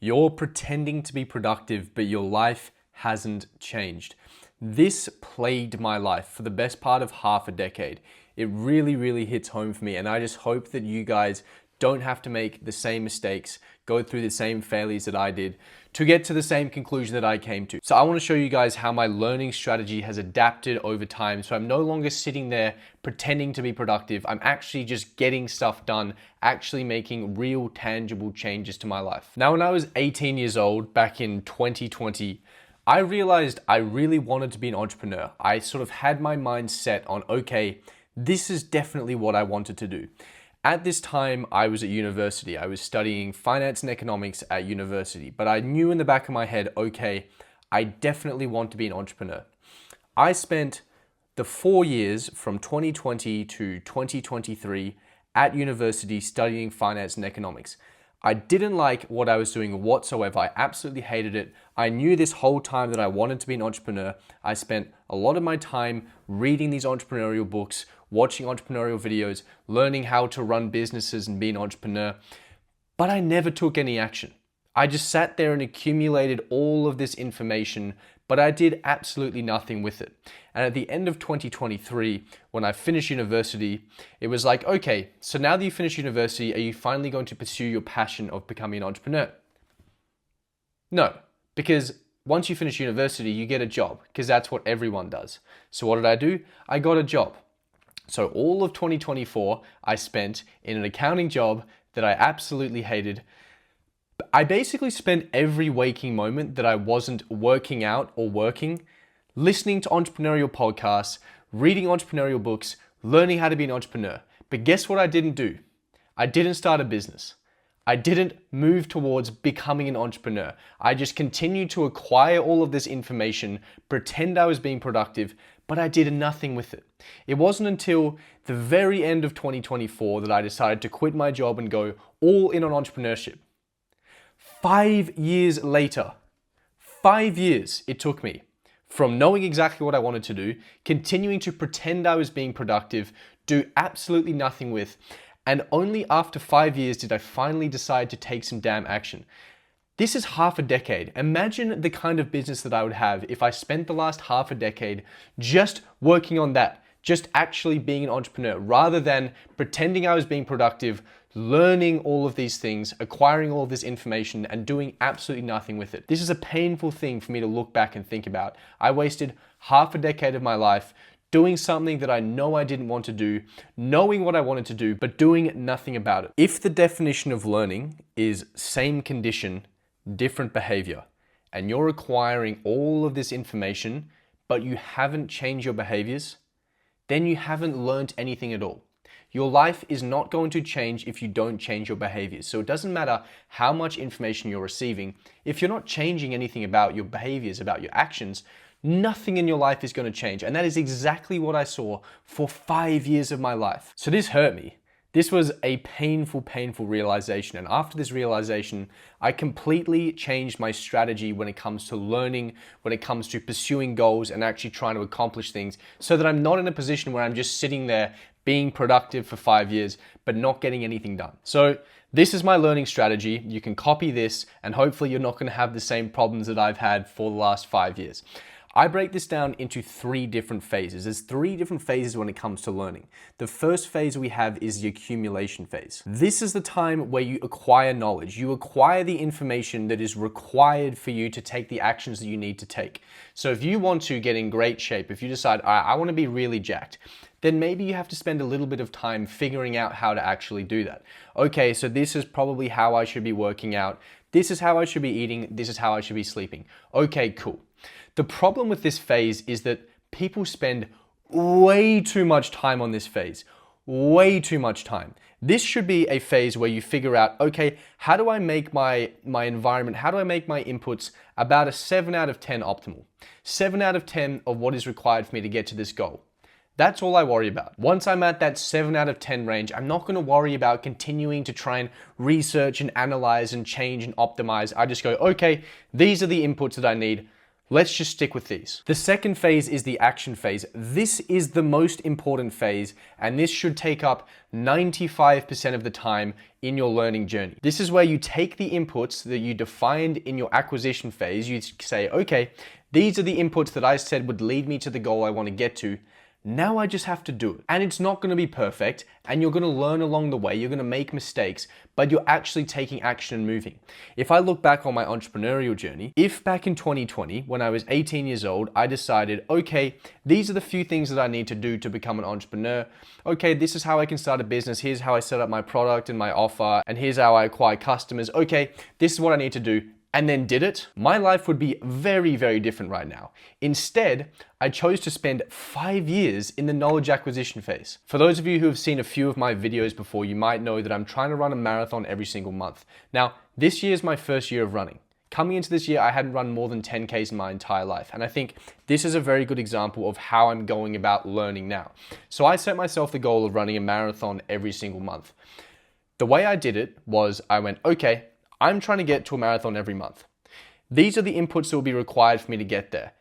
You're pretending to be productive, but your life hasn't changed. This plagued my life for the best part of half a decade. It really hits home for me, and I just hope that you guys don't have to make the same mistakes, go through the same failures that I did to get to the same conclusion that I came to. So I want to show you guys how my learning strategy has adapted over time. So I'm no longer sitting there pretending to be productive. I'm actually just getting stuff done, actually making real tangible changes to my life. Now, when I was 18 years old, back in 2020, I realized I really wanted to be an entrepreneur. I sort of had my mind set on, okay, this is definitely what I wanted to do. At this time, I was at university. I was studying finance and economics at university, but I knew in the back of my head, okay, I definitely want to be an entrepreneur. I spent the 4 years from 2020 to 2023 at university studying finance and economics. I didn't like what I was doing whatsoever. I absolutely hated it. I knew this whole time that I wanted to be an entrepreneur. I spent a lot of my time reading these entrepreneurial books, watching entrepreneurial videos, learning how to run businesses and be an entrepreneur, but I never took any action. I just sat there and accumulated all of this information, but I did absolutely nothing with it. And at the end of 2023, when I finished university, it was like, okay, so now that you finished university, are you finally going to pursue your passion of becoming an entrepreneur? No, because once you finish university, you get a job, because that's what everyone does. So what did I do? I got a job. So all of 2024, I spent in an accounting job that I absolutely hated. I basically spent every waking moment that I wasn't working out or working, listening to entrepreneurial podcasts, reading entrepreneurial books, learning how to be an entrepreneur. But guess what I didn't do? I didn't start a business. I didn't move towards becoming an entrepreneur. I just continued to acquire all of this information, pretend I was being productive, but I did nothing with it. It wasn't until the very end of 2024 that I decided to quit my job and go all in on entrepreneurship. 5 years later, 5 years it took me from knowing exactly what I wanted to do, continuing to pretend I was being productive, do absolutely nothing with, and only after 5 years did I finally decide to take some damn action. This is half a decade. Imagine the kind of business that I would have if I spent the last half a decade just working on that, just actually being an entrepreneur, rather than pretending I was being productive, learning all of these things, acquiring all of this information, and doing absolutely nothing with it. This is a painful thing for me to look back and think about. I wasted half a decade of my life doing something that I know I didn't want to do, knowing what I wanted to do, but doing nothing about it. If the definition of learning is same condition, different behavior, and you're acquiring all of this information, but you haven't changed your behaviors, then you haven't learned anything at all. Your life is not going to change if you don't change your behaviors. So it doesn't matter how much information you're receiving. If you're not changing anything about your behaviors, about your actions, nothing in your life is going to change. And that is exactly what I saw for 5 years of my life. So this hurt me. This was a painful realization. And after this realization, I completely changed my strategy when it comes to learning, when it comes to pursuing goals and actually trying to accomplish things, so that I'm not in a position where I'm just sitting there being productive for 5 years, but not getting anything done. So this is my learning strategy. You can copy this, and hopefully you're not going to have the same problems that I've had for the last 5 years. I break this down into 3 different phases. There's 3 different phases when it comes to learning. The first phase we have is the accumulation phase. This is the time where you acquire knowledge. You acquire the information that is required for you to take the actions that you need to take. So if you want to get in great shape, if you decide, I want to be really jacked, then maybe you have to spend a little bit of time figuring out how to actually do that. Okay, so this is probably how I should be working out. This is how I should be eating. This is how I should be sleeping. Okay, cool. The problem with this phase is that people spend way too much time on this phase. Way too much time. This should be a phase where you figure out, okay, how do I make my environment, how do I make my inputs about a 7 out of 10 optimal? 7 out of 10 of what is required for me to get to this goal. That's all I worry about. Once I'm at that 7 out of 10 range, I'm not going to worry about continuing to try and research and analyze and change and optimize. I just go, okay, these are the inputs that I need. Let's just stick with these. The second phase is the action phase. This is the most important phase, and this should take up 95% of the time in your learning journey. This is where you take the inputs that you defined in your acquisition phase. You say, okay, these are the inputs that I said would lead me to the goal I want to get to. Now I just have to do it. And it's not going to be perfect, and you're going to learn along the way, you're going to make mistakes, but you're actually taking action and moving. If I look back on my entrepreneurial journey, if back in 2020, when I was 18 years old, I decided, okay, these are the few things that I need to do to become an entrepreneur. Okay, this is how I can start a business. Here's how I set up my product and my offer, and here's how I acquire customers. Okay, this is what I need to do. And then did it, my life would be very, very different right now. Instead, I chose to spend 5 years in the knowledge acquisition phase. For those of you who have seen a few of my videos before, you might know that I'm trying to run a marathon every single month. Now, this year is my first year of running. Coming into this year, I hadn't run more than 10Ks in my entire life. And I think this is a very good example of how I'm going about learning now. So I set myself the goal of running a marathon every single month. The way I did it was I went, okay, I'm trying to get to a marathon every month. These are the inputs that will be required for me to get there.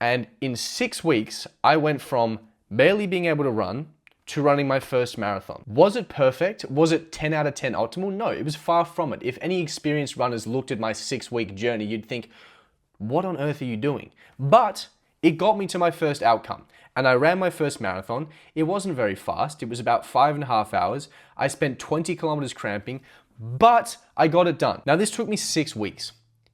And in 6 weeks, I went from barely being able to run to running my first marathon. Was it perfect? Was it 10 out of 10 optimal? No, it was far from it. If any experienced runners looked at my 6-week journey, you'd think, what on earth are you doing? But it got me to my first outcome. And I ran my first marathon. It wasn't very fast. It was about 5.5 hours. I spent 20 kilometers cramping, but I got it done. Now this took me 6 weeks.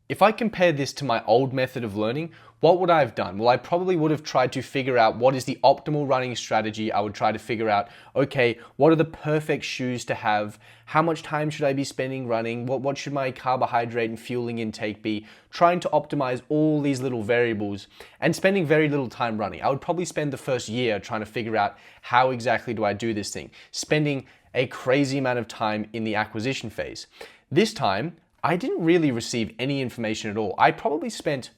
If I compare this to my old method of learning, what would I have done? Well, I probably would have tried to figure out what is the optimal running strategy. I would try to figure out, okay, what are the perfect shoes to have? How much time should I be spending running? What should my carbohydrate and fueling intake be? Trying to optimize all these little variables and spending very little time running. I would probably spend the first year trying to figure out how exactly do I do this thing, spending a crazy amount of time in the acquisition phase. This time, I didn't really receive any information at all. I probably spent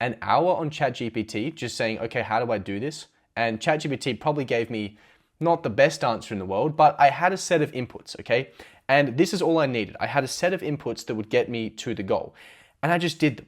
an hour on ChatGPT just saying, okay, how do I do this? And ChatGPT probably gave me not the best answer in the world, but I had a set of inputs, okay? And this is all I needed. I had a set of inputs that would get me to the goal. And I just did them.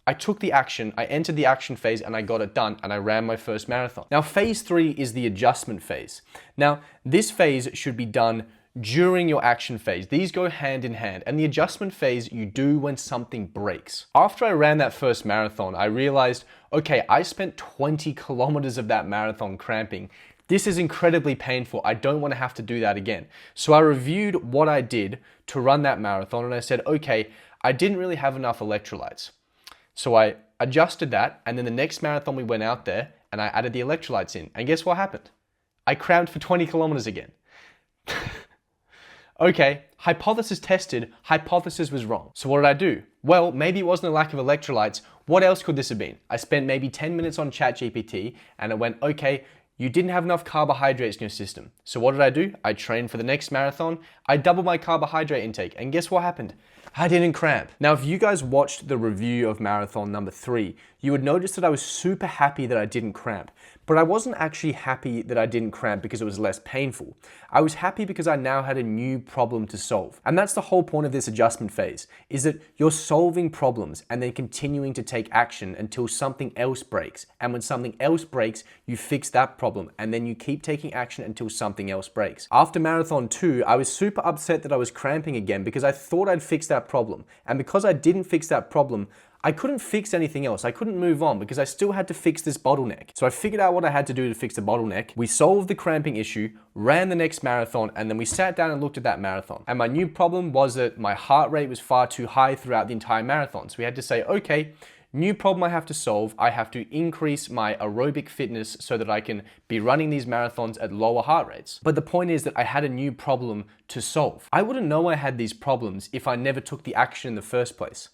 I took the action, I entered the action phase, and I got it done, and I ran my first marathon. Now, phase 3 is the adjustment phase. Now, this phase should be done during your action phase. These go hand in hand, and the adjustment phase you do when something breaks. After I ran that first marathon, I realized, okay, I spent 20 kilometers of that marathon cramping. This is incredibly painful. I don't want to have to do that again. So I reviewed what I did to run that marathon, and I said, okay, I didn't really have enough electrolytes. So I adjusted that, and then the next marathon we went out there and I added the electrolytes in. And guess what happened? I cramped for 20 kilometers again. Okay, hypothesis tested, hypothesis was wrong. So what did I do? Well, maybe it wasn't a lack of electrolytes. What else could this have been? I spent maybe 10 minutes on ChatGPT and it went, okay, you didn't have enough carbohydrates in your system. So what did I do? I trained for the next marathon. I doubled my carbohydrate intake. And guess what happened? I didn't cramp. Now, if you guys watched the review of marathon number 3, you would notice that I was super happy that I didn't cramp. But I wasn't actually happy that I didn't cramp because it was less painful. I was happy because I now had a new problem to solve. And that's the whole point of this adjustment phase, is that you're solving problems and then continuing to take action until something else breaks. And when something else breaks, you fix that problem and then you keep taking action until something else breaks. After marathon 2, I was super upset that I was cramping again because I thought I'd fixed that problem. And because I didn't fix that problem, I couldn't fix anything else. I couldn't move on because I still had to fix this bottleneck. So I figured out what I had to do to fix the bottleneck. We solved the cramping issue, ran the next marathon, and then we sat down and looked at that marathon. And my new problem was that my heart rate was far too high throughout the entire marathon. So we had to say, okay, new problem I have to solve. I have to increase my aerobic fitness so that I can be running these marathons at lower heart rates. But the point is that I had a new problem to solve. I wouldn't know I had these problems if I never took the action in the first place.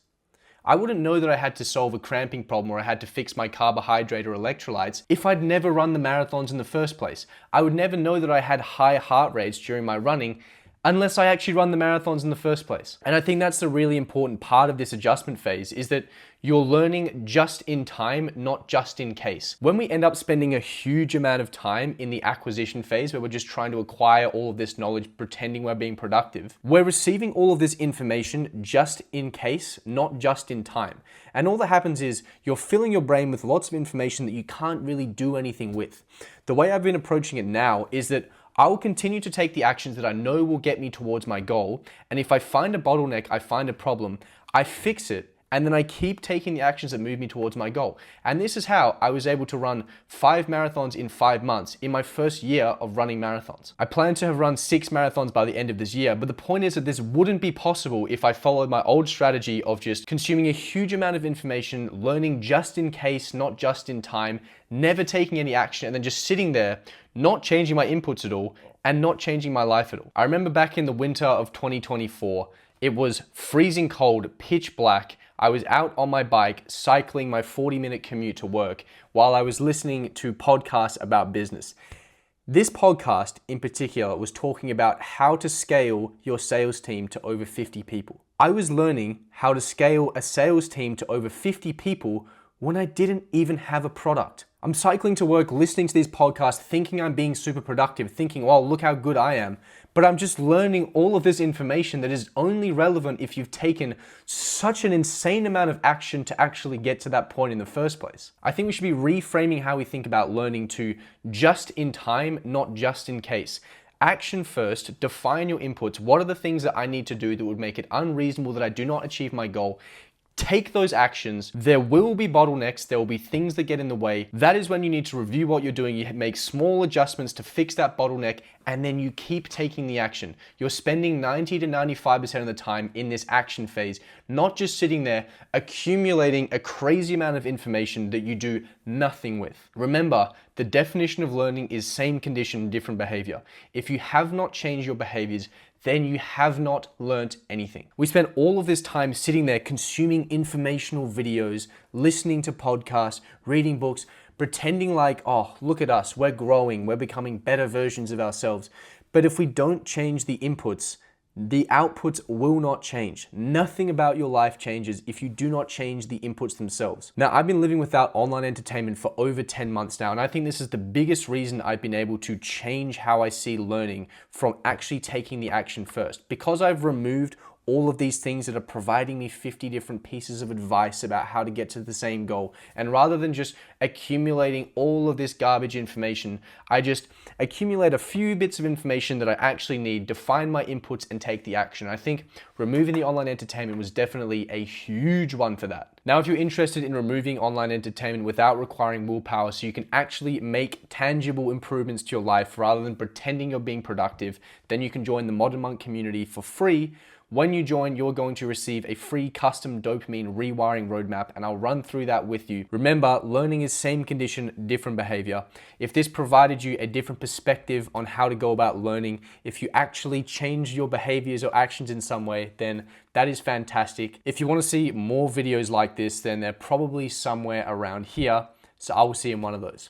I wouldn't know that I had to solve a cramping problem or I had to fix my carbohydrate or electrolytes if I'd never run the marathons in the first place. I would never know that I had high heart rates during my running unless I actually run the marathons in the first place. And I think that's the really important part of this adjustment phase, is that you're learning just in time, not just in case. When we end up spending a huge amount of time in the acquisition phase, where we're just trying to acquire all of this knowledge, pretending we're being productive, we're receiving all of this information just in case, not just in time. And all that happens is you're filling your brain with lots of information that you can't really do anything with. The way I've been approaching it now is that I will continue to take the actions that I know will get me towards my goal. And if I find a bottleneck, I find a problem, I fix it. And then I keep taking the actions that move me towards my goal. And this is how I was able to run 5 marathons in 5 months in my first year of running marathons. I plan to have run 6 marathons by the end of this year, but the point is that this wouldn't be possible if I followed my old strategy of just consuming a huge amount of information, learning just in case, not just in time, never taking any action, and then just sitting there, not changing my inputs at all, and not changing my life at all. I remember back in the winter of 2024, it was freezing cold, pitch black. I was out on my bike cycling my 40-minute commute to work while I was listening to podcasts about business. This podcast in particular was talking about how to scale your sales team to over 50 people. I was learning how to scale a sales team to over 50 people when I didn't even have a product. I'm cycling to work, listening to these podcasts, thinking I'm being super productive, thinking, well, look how good I am. But I'm just learning all of this information that is only relevant if you've taken such an insane amount of action to actually get to that point in the first place. I think we should be reframing how we think about learning to just in time, not just in case. Action first, define your inputs. What are the things that I need to do that would make it unreasonable that I do not achieve my goal? Take those actions. There will be bottlenecks. There will be things that get in the way. That is when you need to review what you're doing. You make small adjustments to fix that bottleneck, and then you keep taking the action. You're spending 90 to 95% of the time in this action phase, not just sitting there accumulating a crazy amount of information that you do nothing with. Remember, the definition of learning is same condition, different behavior. If you have not changed your behaviors, then you have not learnt anything. We spend all of this time sitting there consuming informational videos, listening to podcasts, reading books, pretending like, oh, look at us, we're growing, we're becoming better versions of ourselves. But if we don't change the inputs, the outputs will not change. Nothing about your life changes if you do not change the inputs themselves. Now, I've been living without online entertainment for over 10 months now, and I think this is the biggest reason I've been able to change how I see learning from actually taking the action first. Because I've removed all of these things that are providing me 50 different pieces of advice about how to get to the same goal. And rather than just accumulating all of this garbage information, I just accumulate a few bits of information that I actually need, define my inputs, and take the action. I think removing the online entertainment was definitely a huge one for that. Now, if you're interested in removing online entertainment without requiring willpower so you can actually make tangible improvements to your life rather than pretending you're being productive, then you can join the Modern Monk community for free. When you join, you're going to receive a free custom dopamine rewiring roadmap, and I'll run through that with you. Remember, learning is same condition, different behavior. If this provided you a different perspective on how to go about learning, if you actually changed your behaviors or actions in some way, then that is fantastic. If you want to see more videos like this, then they're probably somewhere around here. So I will see you in one of those.